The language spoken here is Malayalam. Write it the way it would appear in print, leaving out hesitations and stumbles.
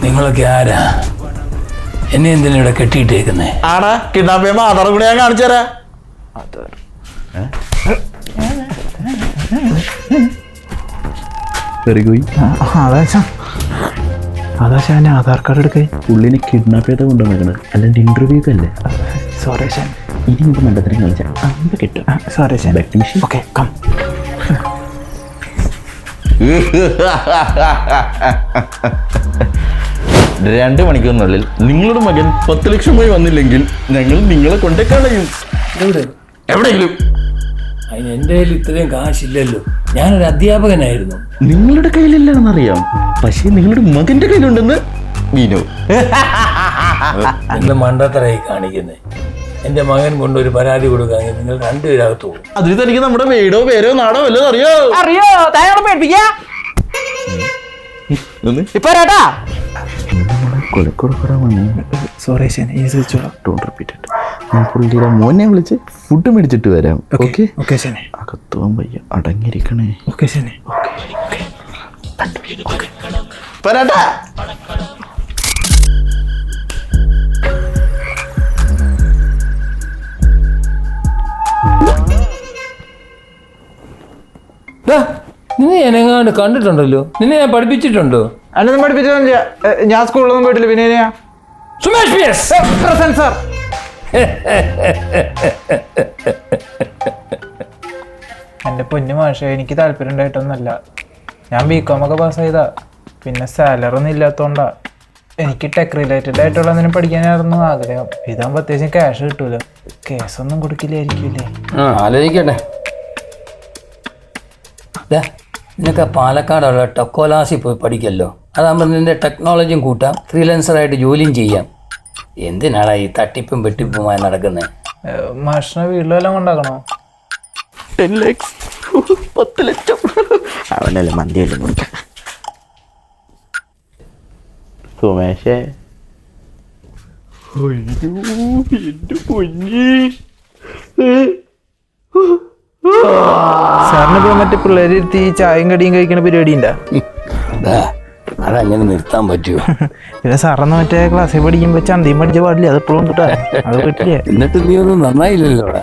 നിങ്ങളൊക്കെ ആരാ? എന്നെ എന്തിനാ ഇവിടെ കെട്ടിയിട്ടേക്കുന്നേ? ആടാ കിഡ്നാപ്പ് ചെയ്യുമ്പോ ആധാർ കൂടി ഞാൻ കാണിച്ചു തരാം. അതാ ആധാർ കാർഡ് എടുക്കാൻ പുള്ളിനെ കിഡ്നാപ്പ് ചെയ്താൽ കൊണ്ടുവന്നേക്കണത്, അല്ലാണ്ട് ഇന്റർവ്യൂ അല്ലേ. സോറി ശാൻ, ഇനി ഇത് മണ്ടത്തരം കളിച്ചാൽ അന്ന് കിട്ടും. സോറി ശാൻ. Okay come. 2 മണിക്കൂറിനുള്ളിൽ നിങ്ങളുടെ മകൻ 10 ലക്ഷം രൂപ വന്നില്ലെങ്കിൽ ഞങ്ങൾ നിങ്ങളെ കൊണ്ടേ കളയും. എവിടെയെങ്കിലും. അതിന് എൻ്റെ കയ്യിൽ ഇത്രയും കാശില്ലല്ലോ. ഞാനൊരു അധ്യാപകനായിരുന്നു. നിങ്ങളുടെ കയ്യിലില്ലെന്നറിയാം, പക്ഷേ നിങ്ങളുടെ മകന്റെ കയ്യിലുണ്ടെന്ന് വീനു. നിങ്ങൾ മണ്ടത്തരായി കാണിക്കുന്നത്. എൻ്റെ മകൻ കൊണ്ടൊരു പരാതി കൊടുക്കാമെങ്കിൽ നിങ്ങൾ 2 പേരകത്ത് പോകും. അതിൽ തനിക്ക് നമ്മുടെ വീടോ പേരോ നാടോ വല്ലതും അറിയോ? സോറി ശാൻ, പുള്ളിയുടെ മോനെ വിളിച്ച് ഫുഡ് മേടിച്ചിട്ട് വരാം. Okay okay ശാൻ. അകത്തുവാൻ വയ്യ, അടങ്ങിയിരിക്കണേ. ഓക്കെ ശാൻ. പരാട്ടാ. നിന്നെ ഞാൻ എങ്ങാണ്ട് കണ്ടിട്ടുണ്ടല്ലോ. നിന്നെ ഞാൻ പഠിപ്പിച്ചിട്ടുണ്ടോ? അല്ലൊന്നും പഠിപ്പിച്ചൊന്നുമില്ല. ഞാൻ സ്കൂളിലൊന്നും പോയിട്ടില്ല. പിന്നെ സുമേഷ് പിയർസ് പ്രസന്റ് സാർ. എൻ്റെ പൊന്നു മാഷ, എനിക്ക് താല്പര്യം ഉണ്ടായിട്ടൊന്നുമല്ല. ഞാൻ BCom ഒക്കെ പാസ് ചെയ്താ. പിന്നെ സാലറി ഒന്നും ഇല്ലാത്തതുകൊണ്ടാ. എനിക്ക് ടെക് റിലേറ്റഡ് ആയിട്ടുള്ള എന്തെങ്കിലും പഠിക്കാനായിരുന്നു ആഗ്രഹം. ഇതാകുമ്പോൾ അത്യാവശ്യം ക്യാഷ് കിട്ടൂല. കേസൊന്നും കൊടുക്കില്ലായിരിക്കില്ലേ? ആലോചിക്കട്ടെ. നിനക്ക് പാലക്കാടുള്ള ടൊക്കോലാസിൽ പോയി പഠിക്കല്ലോ. അതാകുമ്പോൾ നിന്റെ ടെക്നോളജിയും കൂട്ടാം, ഫ്രീലാൻസറായിട്ട് ജോലിയും ചെയ്യാം. എന്തിനാണ് ഈ തട്ടിപ്പും വെട്ടിപ്പുമായി നടക്കുന്നത്? മാഷിനെ വീട്ടിലെല്ലാം കൊണ്ടാക്കണോ? 10 lakhs 10 ലക്ഷം. അവനല്ലേ മന്തിയല്ലേ കൊടുക്ക. സുമേഷേ, എന്റെ പൊന്നി. സാറിനിപ്പോ മറ്റേ പിള്ളേര് ഇരുത്തി ചായയും കടിയും കഴിക്കണ പരിപാടി ഉണ്ടാ? അതങ്ങനെ നിർത്താൻ പറ്റുമോ? പിന്നെ സാറന്ന് മറ്റേ ക്ലാസ്സിൽ പഠിക്കുമ്പോ ചന്തയും പഠിച്ച പാടില്ല, അത് എപ്പോഴും കിട്ടാ. അത് പറ്റില്ല. എന്നിട്ട് നീ ഒന്നും നന്നായില്ലല്ലോ അവിടെ.